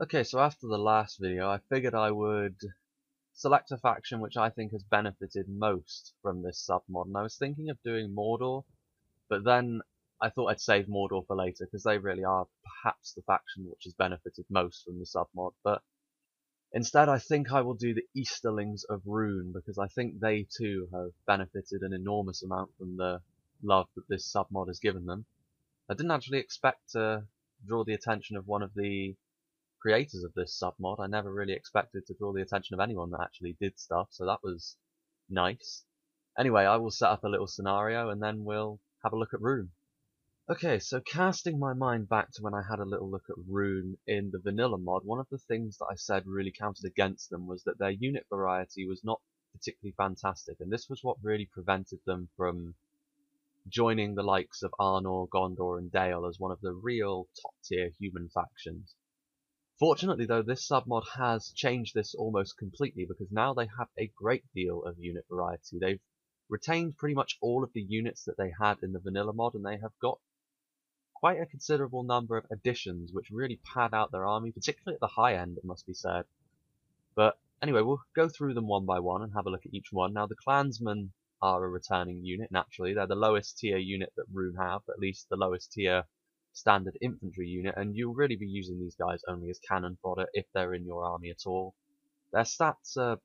Okay, so after the last video, I figured I would select a faction which I think has benefited most from this submod, and I was thinking of doing Mordor, but then I thought I'd save Mordor for later, because they really are perhaps the faction which has benefited most from the submod, but instead I think I will do the Easterlings of RHUN, because I think they too have benefited an enormous amount from the love that this submod has given them. I didn't actually expect to draw the attention of one of the creators of this submod. I never really expected to draw the attention of anyone that actually did stuff, so that was nice. Anyway, I will set up a little scenario and then we'll have a look at RHUN. Okay, so casting my mind back to when I had a little look at RHUN in the vanilla mod, one of the things that I said really counted against them was that their unit variety was not particularly fantastic, and this was what really prevented them from joining the likes of Arnor, Gondor, and Dale as one of the real top-tier human factions. Fortunately though, this submod has changed this almost completely, because now they have a great deal of unit variety. They've retained pretty much all of the units that they had in the vanilla mod, and they have got quite a considerable number of additions which really pad out their army, particularly at the high end, it must be said. But anyway, we'll go through them one by one and have a look at each one. Now the clansmen are a returning unit, naturally. They're the lowest tier unit that RHUN have, at least the lowest tier standard infantry unit, and you'll really be using these guys only as cannon fodder if they're in your army at all. Their stats are,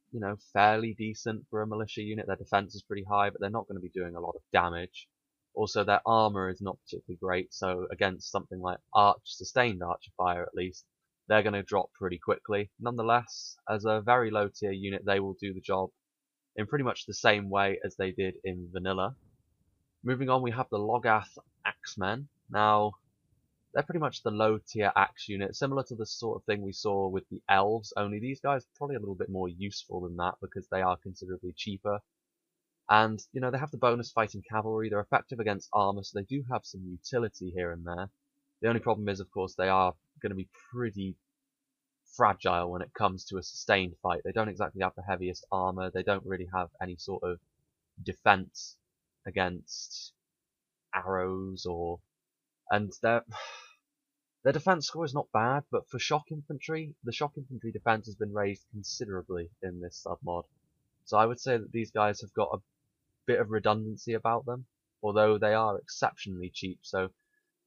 fairly decent for a militia unit. Their defense is pretty high, but they're not going to be doing a lot of damage. Also, their armor is not particularly great, so against something like sustained archer fire at least, they're going to drop pretty quickly. Nonetheless, as a very low tier unit, they will do the job in pretty much the same way as they did in vanilla. Moving on, we have the Logath Axemen. Now, they're pretty much the low tier axe unit, similar to the sort of thing we saw with the elves, only these guys are probably a little bit more useful than that because they are considerably cheaper. And, they have the bonus fighting cavalry, they're effective against armor, so they do have some utility here and there. The only problem is, of course, they are going to be pretty fragile when it comes to a sustained fight. They don't exactly have the heaviest armor, they don't really have any sort of defense against arrows and their defense score is not bad, but for shock infantry, the shock infantry defense has been raised considerably in this submod. So I would say that these guys have got a bit of redundancy about them, although they are exceptionally cheap. So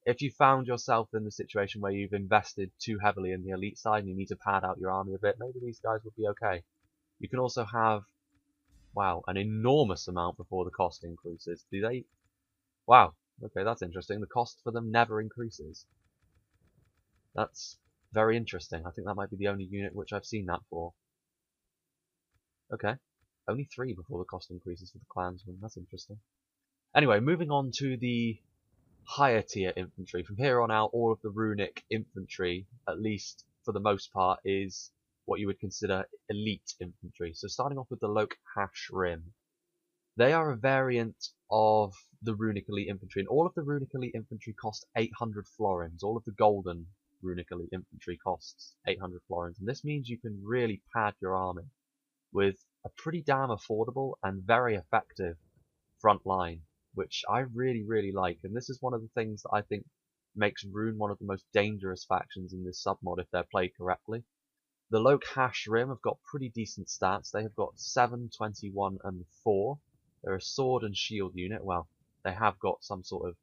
if you found yourself in the situation where you've invested too heavily in the elite side and you need to pad out your army a bit, maybe these guys would be okay. You can also have, wow, an enormous amount before the cost increases. Do they? Wow, okay, that's interesting. The cost for them never increases. That's very interesting. I think that might be the only unit which I've seen that for. Okay, only 3 before the cost increases for the clansmen. That's interesting. Anyway, moving on to the higher tier infantry. From here on out, all of the runic infantry, at least for the most part, is what you would consider elite infantry. So starting off with the RHUN. They are a variant of the runic elite infantry, and all of the runic elite infantry cost 800 florins. All of the golden runic elite infantry costs 800 florins, and this means you can really pad your army with a pretty damn affordable and very effective front line, which I really, really like. And this is one of the things that I think makes RHUN one of the most dangerous factions in this submod if they're played correctly. The RHUN have got pretty decent stats. They have got 7, 21, and 4. They're a sword and shield unit. Well, they have got some sort of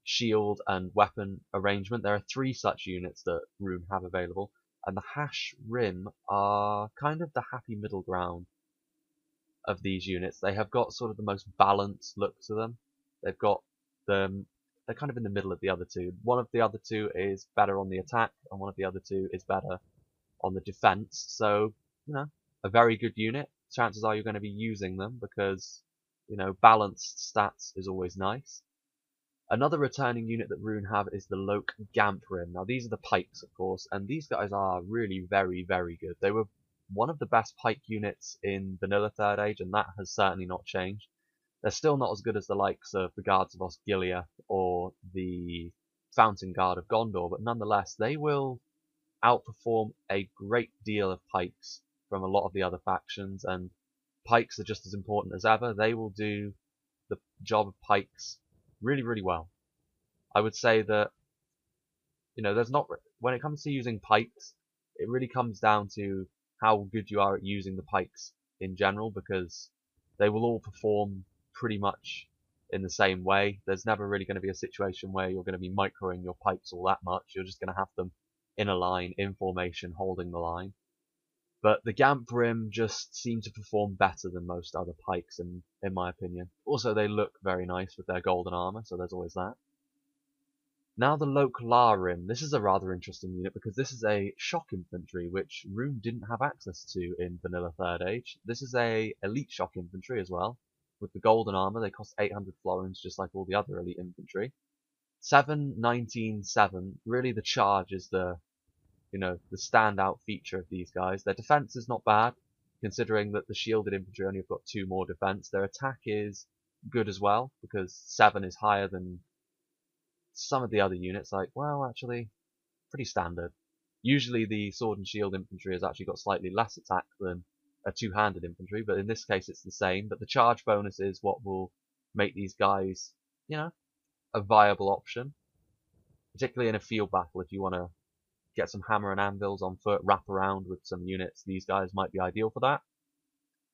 shield and weapon arrangement. There are 3 such units that RHUN have available, and the RHUN are kind of the happy middle ground of these units. They have got sort of the most balanced look to them. They've got them, they're kind of in the middle of the other 2. One of the other 2 is better on the attack, and one of the other 2 is better on the defense. So, a very good unit. Chances are you're going to be using them because, balanced stats is always nice. Another returning unit that RHUN have is the Loke Gamprim. Now these are the Pikes, of course, and these guys are really very, very good. They were one of the best Pike units in Vanilla Third Age, and that has certainly not changed. They're still not as good as the likes of the Guards of Osgiliath or the Fountain Guard of Gondor, but nonetheless, they will outperform a great deal of Pikes from a lot of the other factions, and Pikes are just as important as ever. They will do the job of Pikes really, really well. I would say that, there's not, when it comes to using Pikes, it really comes down to how good you are at using the pikes in general, because they will all perform pretty much in the same way. There's never really going to be a situation where you're going to be microing your pikes all that much. You're just going to have them in a line, in formation, holding the line. But the Gamp Rim just seem to perform better than most other pikes, in my opinion. Also, they look very nice with their golden armor, so there's always that. Now the Loc La Rim. This is a rather interesting unit because this is a shock infantry, which RHUN didn't have access to in Vanilla 3rd Age. This is a elite shock infantry as well. With the golden armor, they cost 800 florins, just like all the other elite infantry. 7, 19, 7. Really, the charge is the standout feature of these guys. Their defense is not bad, considering that the shielded infantry only have got 2 more defense. Their attack is good as well, because 7 is higher than some of the other units. Like, well, actually, pretty standard. Usually the sword and shield infantry has actually got slightly less attack than a two-handed infantry, but in this case it's the same. But the charge bonus is what will make these guys, a viable option, particularly in a field battle. If you want to get some hammer and anvils on foot, wrap around with some units, these guys might be ideal for that.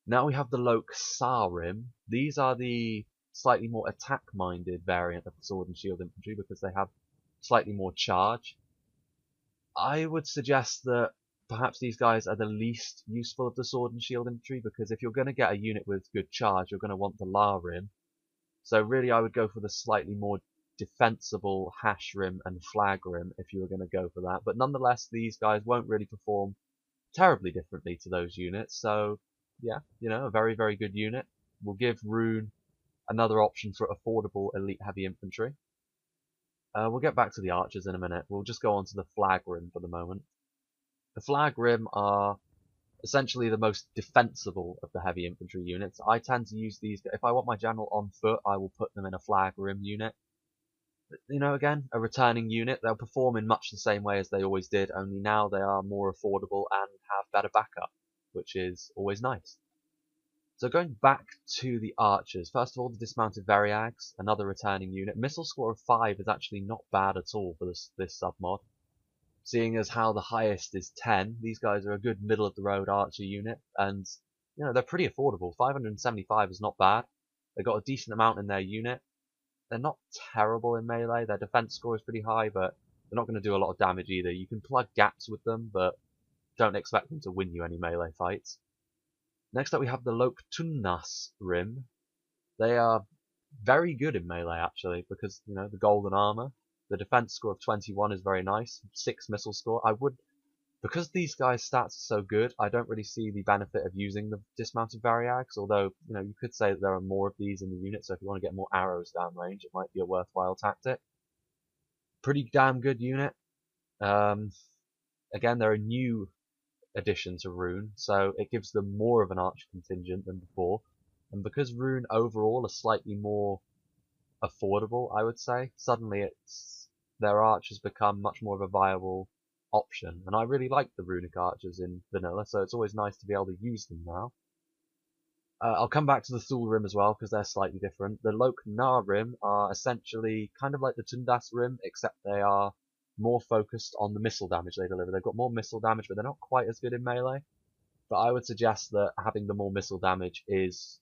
Now we have the Loc Sa Rim. These are the slightly more attack-minded variant of the sword and shield infantry because they have slightly more charge. I would suggest that perhaps these guys are the least useful of the sword and shield infantry, because if you're going to get a unit with good charge, you're going to want the La Rim. So really I would go for the slightly more defensible Hash Rim and Flag Rim if you were going to go for that. But nonetheless, these guys won't really perform terribly differently to those units. So yeah, a very, very good unit. Will give RHUN another option for affordable elite heavy infantry. We'll get back to the archers in a minute. We'll just go on to the Flag Rim for the moment. The Flag Rim are essentially the most defensible of the heavy infantry units. I tend to use these. If I want my general on foot, I will put them in a Flag Rim unit. Again, a returning unit. They'll perform in much the same way as they always did, only now they are more affordable and have better backup, which is always nice. So going back to the archers, first of all, the dismounted Variags, another returning unit. Missile score of 5 is actually not bad at all for this submod. Seeing as how the highest is 10, these guys are a good middle-of-the-road archer unit, and they're pretty affordable. 575 is not bad. They've got a decent amount in their unit. They're not terrible in melee. Their defense score is pretty high, but they're not going to do a lot of damage either. You can plug gaps with them, but don't expect them to win you any melee fights. Next up we have the Loc Tunnas Rim. They are very good in melee actually, because the golden armor. The defense score of 21 is very nice. 6 missile score. Because these guys' stats are so good, I don't really see the benefit of using the dismounted Variags, although you could say that there are more of these in the unit, so if you want to get more arrows downrange, it might be a worthwhile tactic. Pretty damn good unit. Again, they're a new addition to RHUN, so it gives them more of an archer contingent than before. And because RHUN overall are slightly more affordable, I would say, suddenly their archers become much more of a viable option. And I really like the runic archers in vanilla, so it's always nice to be able to use them now. I'll come back to the Thule Rim as well, because they're slightly different. The Loc Na Rim are essentially kind of like the Tundas Rim, except they are more focused on the missile damage they deliver. They've got more missile damage, but they're not quite as good in melee. But I would suggest that having the more missile damage is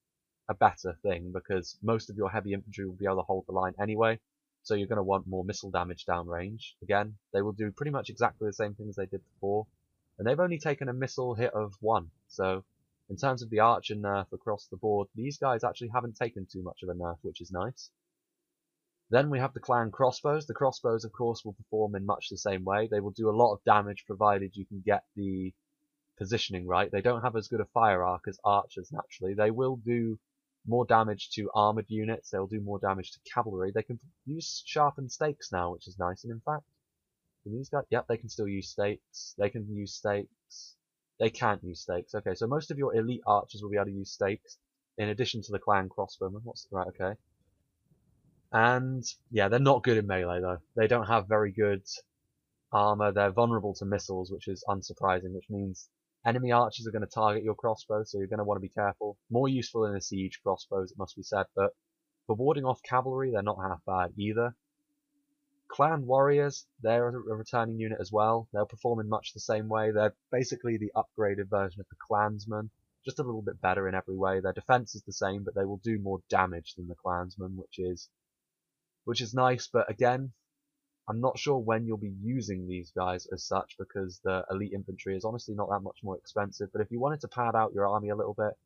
a better thing, because most of your heavy infantry will be able to hold the line anyway, so you're going to want more missile damage downrange. Again, they will do pretty much exactly the same thing as they did before, and they've only taken a missile hit of 1, so in terms of the archer nerf across the board, these guys actually haven't taken too much of a nerf, which is nice. Then we have the clan crossbows. The crossbows, of course, will perform in much the same way. They will do a lot of damage provided you can get the positioning right. They don't have as good a fire arc as archers, naturally. They will do more damage to armored units. They'll do more damage to cavalry. They can use sharpened stakes now, which is nice. And in fact, can these guys? Yep, they can still use stakes. They can use stakes. They can't use stakes. Okay, so most of your elite archers will be able to use stakes, in addition to the clan crossbowmen. Right, okay. And yeah, they're not good in melee though. They don't have very good armor. They're vulnerable to missiles, which is unsurprising, which means enemy archers are going to target your crossbow, so you're going to want to be careful. More useful in a siege crossbows, it must be said, but for warding off cavalry, they're not half bad either. Clan Warriors, they're a returning unit as well. They'll perform in much the same way. They're basically the upgraded version of the Clansmen, just a little bit better in every way. Their defense is the same, but they will do more damage than the Clansmen, which is nice. But again, I'm not sure when you'll be using these guys as such, because the elite infantry is honestly not that much more expensive. But if you wanted to pad out your army a little bit,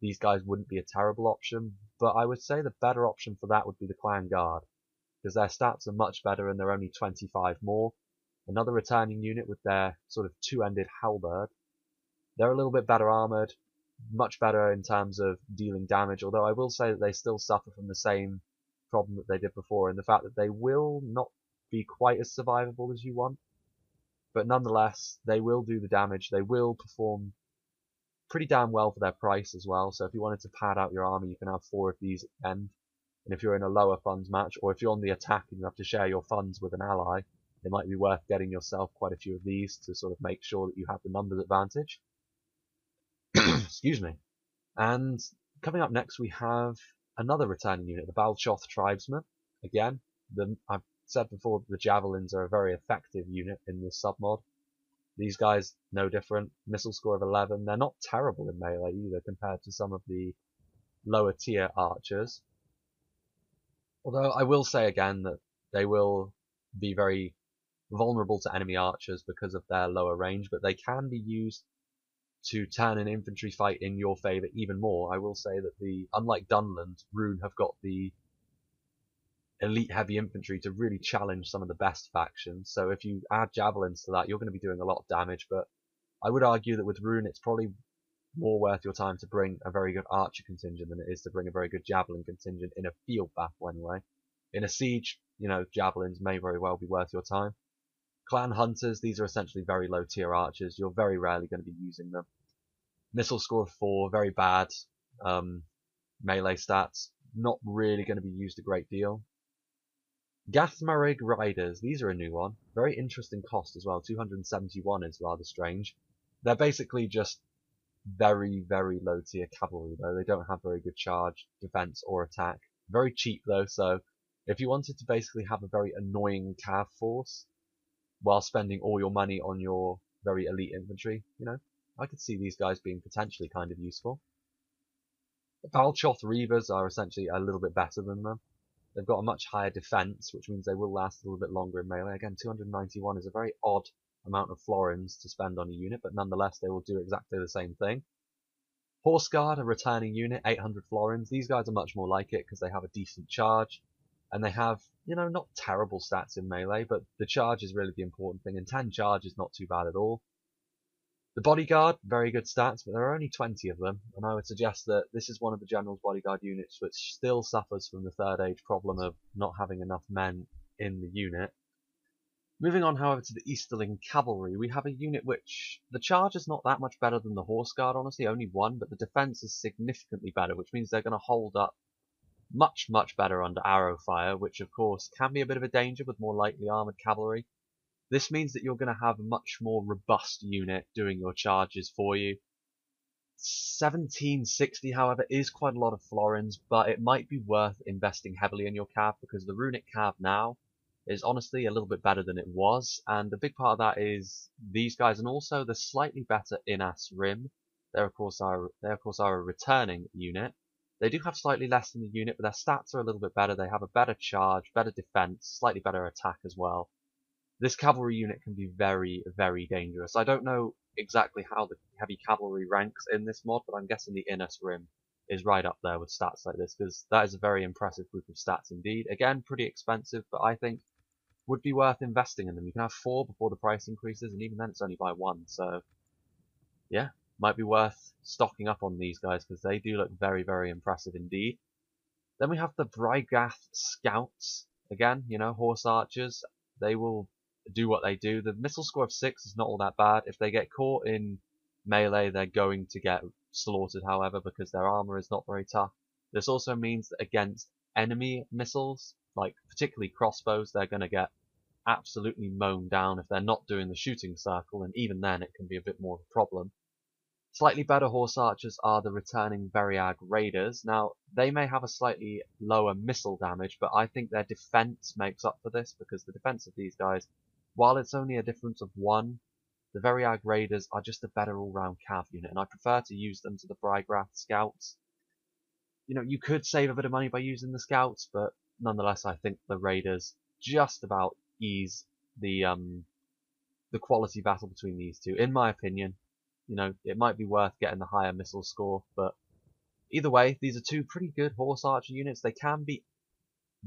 these guys wouldn't be a terrible option. But I would say the better option for that would be the Clan Guard, because their stats are much better and they're only 25 more. Another returning unit with their sort of two-ended halberd. They're a little bit better armoured, much better in terms of dealing damage, although I will say that they still suffer from the same problem that they did before, in the fact that they will not be quite as survivable as you want. But nonetheless, they will do the damage, they will perform pretty damn well for their price as well. So if you wanted to pad out your army, you can have 4 of these at the end. And if you're in a lower funds match, or if you're on the attack and you have to share your funds with an ally, it might be worth getting yourself quite a few of these to sort of make sure that you have the numbers advantage. Excuse me. And coming up next, we have another returning unit, the Balchoth Tribesmen. Again, I've said before that the Javelins are a very effective unit in this submod. These guys, no different. Missile score of 11. They're not terrible in melee either compared to some of the lower tier archers. Although I will say again that they will be very vulnerable to enemy archers because of their lower range, but they can be used to turn an infantry fight in your favour even more. I will say that unlike Dunland, RHUN have got the elite heavy infantry to really challenge some of the best factions. So if you add javelins to that, you're going to be doing a lot of damage. But I would argue that with RHUN, it's probably more worth your time to bring a very good archer contingent than it is to bring a very good javelin contingent in a field battle anyway. In a siege, javelins may very well be worth your time. Clan Hunters, these are essentially very low tier archers. You're very rarely going to be using them. Missile score of 4, very bad melee stats. Not really going to be used a great deal. Gathmarig Riders, these are a new one. Very interesting cost as well. 271 is rather strange. They're basically just very, very low tier cavalry though. They don't have very good charge, defense, or attack. Very cheap though, so if you wanted to basically have a very annoying cav force while spending all your money on your very elite infantry, I could see these guys being potentially kind of useful. The Balchoth Reavers are essentially a little bit better than them. They've got a much higher defense, which means they will last a little bit longer in melee. Again, 291 is a very odd amount of florins to spend on a unit, but nonetheless they will do exactly the same thing. Horse Guard, a returning unit, 800 florins. These guys are much more like it because they have a decent charge, and they have, not terrible stats in melee, but the charge is really the important thing, and 10 charge is not too bad at all. The Bodyguard, very good stats, but there are only 20 of them, and I would suggest that this is one of the General's Bodyguard units which still suffers from the Third Age problem of not having enough men in the unit. Moving on, however, to the Easterling Cavalry, we have a unit which the charge is not that much better than the Horse Guard, honestly, only 1, but the defense is significantly better, which means they're going to hold up much, much better under arrow fire, which of course can be a bit of a danger with more lightly armoured cavalry. This means that you're going to have a much more robust unit doing your charges for you. 1760, however, is quite a lot of florins, but it might be worth investing heavily in your cav, because the runic cav now is honestly a little bit better than it was, and a big part of that is these guys, and also the slightly better Inas Rim. They of course are a returning unit. They do have slightly less than the unit, but their stats are a little bit better. They have a better charge, better defense, slightly better attack as well. This cavalry unit can be very, very dangerous. I don't know exactly how the heavy cavalry ranks in this mod, but I'm guessing the Inas Rim is right up there with stats like this, because that is a very impressive group of stats indeed. Again, pretty expensive, but I think would be worth investing in them. You can have 4 before the price increases, and even then it's only by 1, so yeah, might be worth stocking up on these guys, because they do look very, very impressive indeed. Then we have the Brygath Scouts. Again, horse archers. They will do what they do. The missile score of 6 is not all that bad. If they get caught in melee, they're going to get slaughtered, however, because their armor is not very tough. This also means that against enemy missiles, like particularly crossbows, they're going to get absolutely mown down if they're not doing the shooting circle, and even then it can be a bit more of a problem. Slightly better horse archers are the returning Variag Raiders. Now, they may have a slightly lower missile damage, but I think their defense makes up for this, because the defense of these guys, while it's only a difference of 1, the Variag Raiders are just a better all-round cav unit, and I prefer to use them to the Frygrath Scouts. You know, you could save a bit of money by using the Scouts, but nonetheless, I think the Raiders just about ease the quality battle between these two, in my opinion. You know, it might be worth getting the higher missile score, but either way, these are two pretty good horse archer units. They can be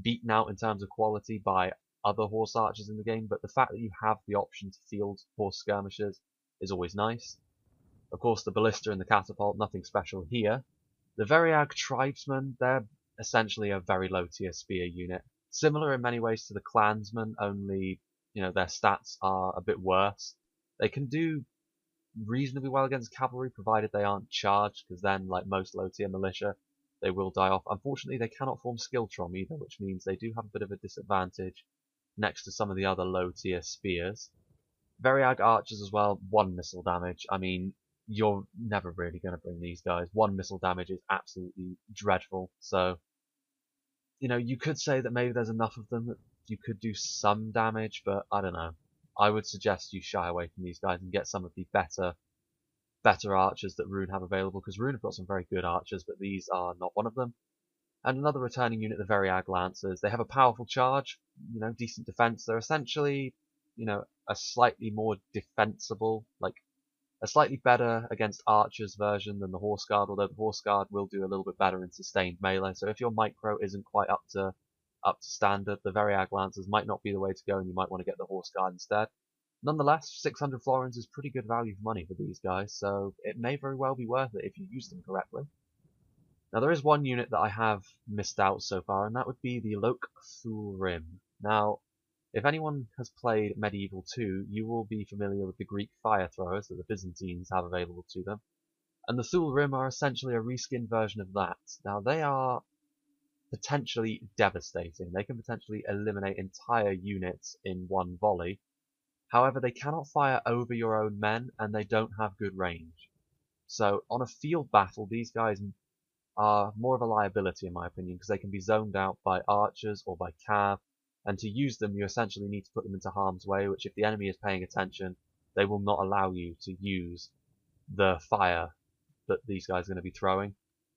beaten out in terms of quality by other horse archers in the game, but the fact that you have the option to field horse skirmishers is always nice. Of course, the ballista and the catapult, nothing special here. The Variag tribesmen, they're essentially a very low tier spear unit. Similar in many ways to the clansmen, only, you know, their stats are a bit worse. They can do reasonably well against cavalry, provided they aren't charged, because then, like most low tier militia, they will die off. Unfortunately, they cannot form Skiltrom either, which means they do have a bit of a disadvantage next to some of the other low tier spears. Variag archers as well, 1 missile damage. I mean, you're never really going to bring these guys. 1 missile damage is absolutely dreadful. So, you know, you could say that maybe there's enough of them that you could do some damage, but I don't know. I would suggest you shy away from these guys and get some of the better archers that RHUN have available, because RHUN have got some very good archers, but these are not one of them. And another returning unit, the Variag Lancers. They have a powerful charge, you know, decent defense. They're essentially, you know, a slightly more defensible, like a slightly better against archers version than the Horse Guard, although the Horse Guard will do a little bit better in sustained melee. So if your micro isn't quite up to standard, the Variag Lancers might not be the way to go, and you might want to get the Horse Guard instead. Nonetheless, 600 florins is pretty good value for money for these guys, so it may very well be worth it if you use them correctly. Now, there is one unit that I have missed out so far, and that would be the Lok Thul Rim. Now, if anyone has played Medieval 2, you will be familiar with the Greek fire throwers that the Byzantines have available to them. And the Thul Rim are essentially a reskinned version of that. Now, they are potentially devastating. They can potentially eliminate entire units in one volley. However, they cannot fire over your own men, and they don't have good range. So, on a field battle, these guys are more of a liability, in my opinion, because they can be zoned out by archers or by cav, and to use them, you essentially need to put them into harm's way, which, if the enemy is paying attention, they will not allow you to use the fire that these guys are going to be throwing.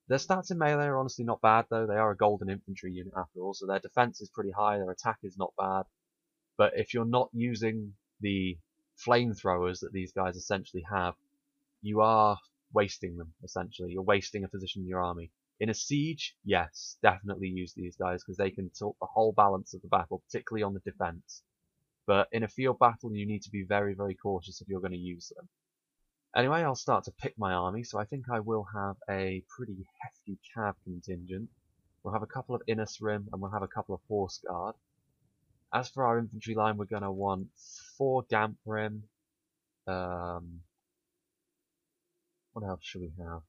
Their stats in melee are honestly not bad, though. They are a golden infantry unit after all, so their defense is pretty high, their attack is not bad. But if you're not using the flamethrowers that these guys essentially have, you are wasting them, essentially. You're wasting a position in your army. In a siege, yes, definitely use these guys, because they can tilt the whole balance of the battle, particularly on the defense. But in a field battle, you need to be very, very cautious if you're going to use them. Anyway, I'll start to pick my army, so I think I will have a pretty hefty cav contingent. We'll have a couple of Innis Rim, and we'll have a couple of Horse Guard. As for our infantry line, we're going to want 4 Damp Rim. What else should we have?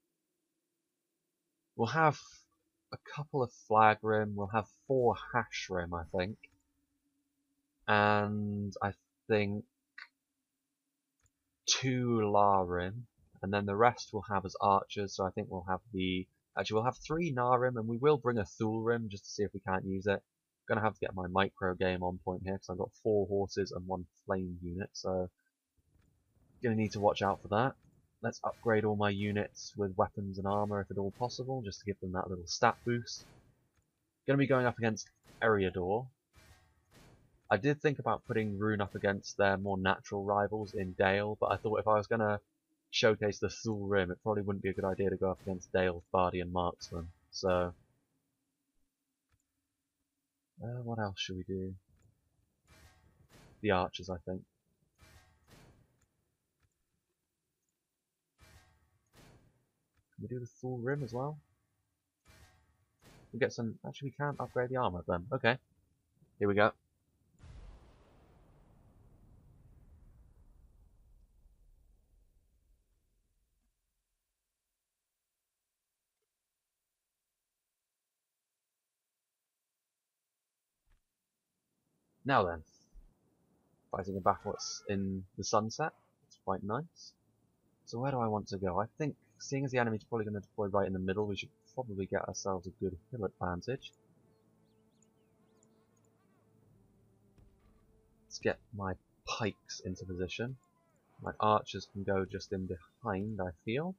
We'll have a couple of Flag Rim. We'll have 4 Hash Rim, I think. And I think 2 La Rim. And then the rest we'll have as archers. So I think we'll have actually, we'll have 3 Na Rim, and we will bring a Thul Rim just to see if we can't use it. I'm going to have to get my micro game on point here, because I've got 4 horses and 1 flame unit. So going to need to watch out for that. Let's upgrade all my units with weapons and armor if at all possible, just to give them that little stat boost. Going to be going up against Eriador. I did think about putting RHUN up against their more natural rivals in Dale, but I thought if I was going to showcase the Thul Rim, it probably wouldn't be a good idea to go up against Dale's Bardian Marksman. So, what else should we do? The archers, I think. Can we do the Thul Rim as well? We'll get some... Actually, we can't upgrade the armor then. Okay. Here we go. Now then. Fighting a battle in the sunset. It's quite nice. So where do I want to go? I think, seeing as the enemy's probably going to deploy right in the middle, we should probably get ourselves a good hill advantage. Let's get my pikes into position. My archers can go just in behind, I feel.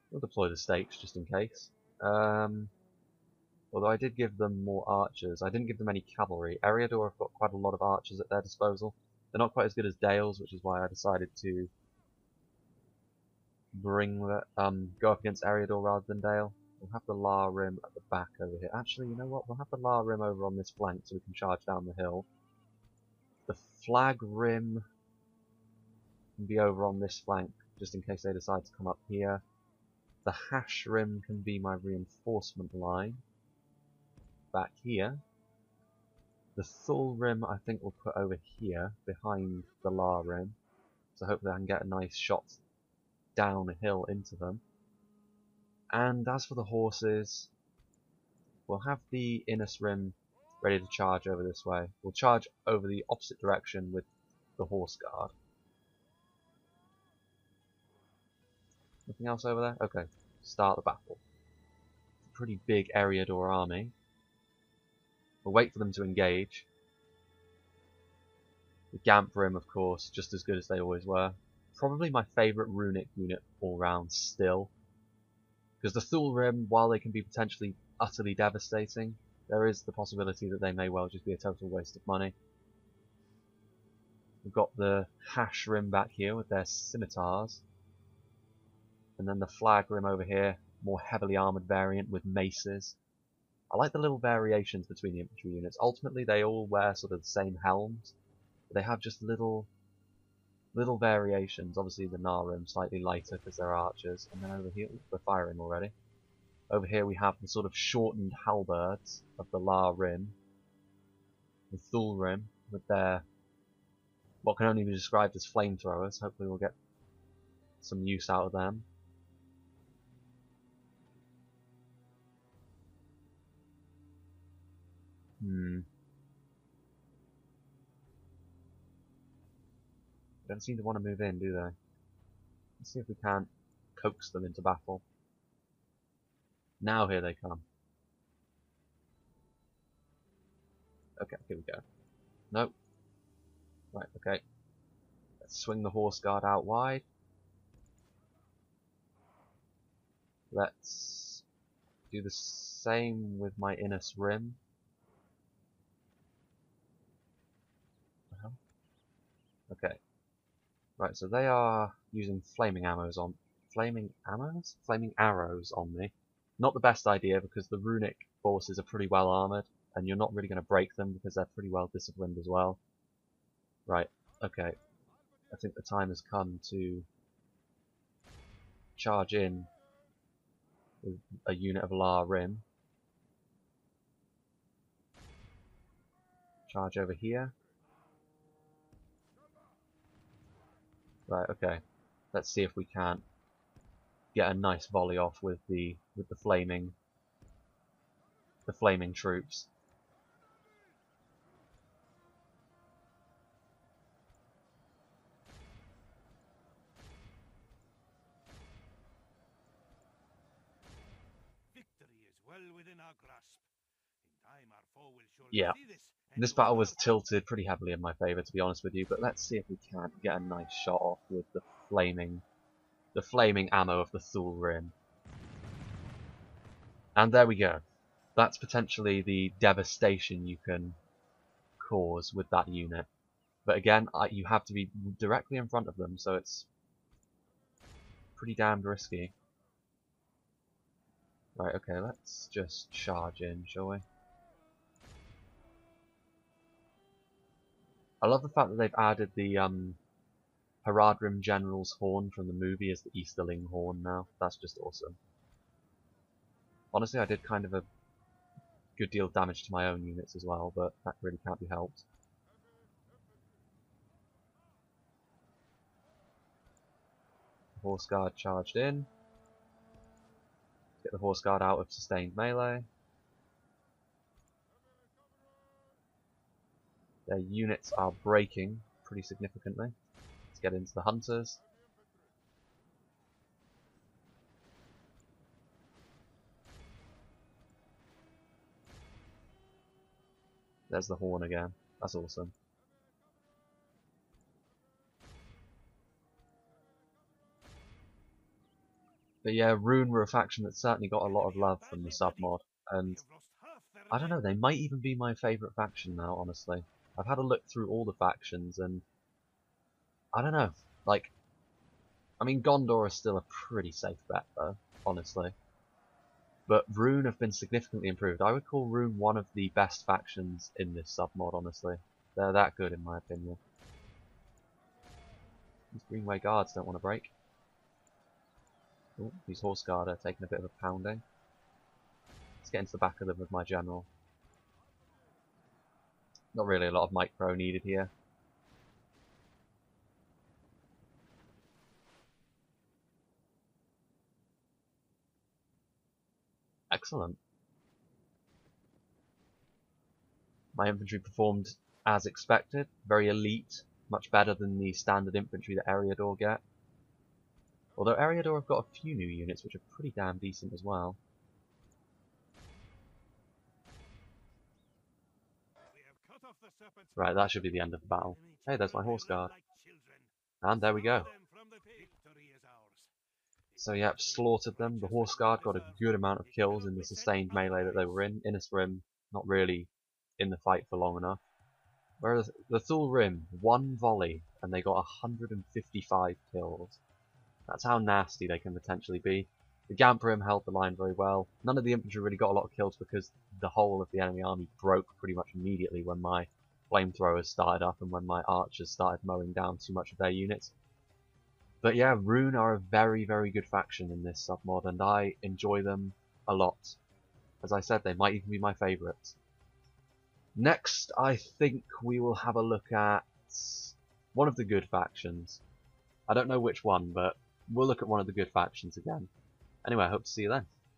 We'll deploy the stakes just in case. Although I did give them more archers. I didn't give them any cavalry. Eriador have got quite a lot of archers at their disposal. They're not quite as good as Dale's, which is why I decided to go up against Eriador rather than Dale. We'll have the La Rim at the back over here. Actually, you know what? We'll have the La Rim over on this flank so we can charge down the hill. The Flag Rim can be over on this flank, just in case they decide to come up here. The Hash Rim can be my reinforcement line back here. The Thul Rim I think we'll put over here, behind the La Rim. So hopefully I can get a nice shot downhill into them. And as for the horses, we'll have the Innis Rim ready to charge over this way. We'll charge over the opposite direction with the Horse Guard. Nothing else over there? Okay, start the battle. Pretty big Eriador army. We'll wait for them to engage. The Gamp Rim, of course, just as good as they always were. Probably my favourite runic unit all round still. Because the Thul Rim, while they can be potentially utterly devastating, there is the possibility that they may well just be a total waste of money. We've got the Hash Rim back here with their scimitars. And then the Flag Rim over here, more heavily armoured variant with maces. I like the little variations between the infantry units. Ultimately, they all wear sort of the same helms. But they have just little variations. Obviously, the Na Rim slightly lighter because they're archers. And then over here, we're firing already. Over here we have the sort of shortened halberds of the La Rim. The Thul Rim with their, what can only be described as flamethrowers. Hopefully we'll get some use out of them. Don't seem to want to move in, do they? Let's see if we can't coax them into battle. Now here they come. Okay, here we go. Nope. Right, okay. Let's swing the Horse Guard out wide. Let's do the same with my Innis Rim. Okay. Right, so they are using flaming arrows on me. Not the best idea because the runic forces are pretty well armoured and you're not really going to break them because they're pretty well disciplined as well. Right, okay. I think the time has come to charge in with a unit of La Rim. Charge over here. Right, okay. Let's see if we can't get a nice volley off with the flaming troops. Victory is well within our grasp. In time our foe will surely Yeah. see this. This battle was tilted pretty heavily in my favour, to be honest with you, but let's see if we can't get a nice shot off with the flaming ammo of the Thul Rim. And there we go. That's potentially the devastation you can cause with that unit. But again, you have to be directly in front of them, so it's pretty damned risky. Right, okay, let's just charge in, shall we? I love the fact that they've added the Haradrim General's horn from the movie as the Easterling horn now. That's just awesome. Honestly, I did kind of a good deal of damage to my own units as well, but that really can't be helped. Horse Guard charged in. Get the Horse Guard out of sustained melee. Their units are breaking pretty significantly. Let's get into the Hunters. There's the horn again. That's awesome. But yeah, RHUN were a faction that certainly got a lot of love from the submod, and I don't know, they might even be my favourite faction now, honestly. I've had a look through all the factions, and I don't know, like, I mean, Gondor is still a pretty safe bet, though, honestly. But RHUN have been significantly improved. I would call RHUN one of the best factions in this submod, honestly. They're that good, in my opinion. These Greenway guards don't want to break. Ooh, these Horse Guard are taking a bit of a pounding. Let's get into the back of them with my general. Not really a lot of micro needed here. Excellent. My infantry performed as expected. Very elite. Much better than the standard infantry that Eriador get. Although Eriador have got a few new units which are pretty damn decent as well. Right, that should be the end of the battle. Hey, there's my Horse Guard. And there we go. So yeah, slaughtered them. The Horse Guard got a good amount of kills in the sustained melee that they were in. Innis Rim, not really in the fight for long enough. Whereas the Thule Rim, one volley, and they got 155 kills. That's how nasty they can potentially be. The Gamp Rim held the line very well. None of the infantry really got a lot of kills because the whole of the enemy army broke pretty much immediately when my flamethrowers started up and when my archers started mowing down too much of their units. But yeah, RHUN are a very, very good faction in this submod, and I enjoy them a lot. As I said, they might even be my favourites. Next, I think we will have a look at one of the good factions. I don't know which one, but we'll look at one of the good factions again. Anyway, I hope to see you then.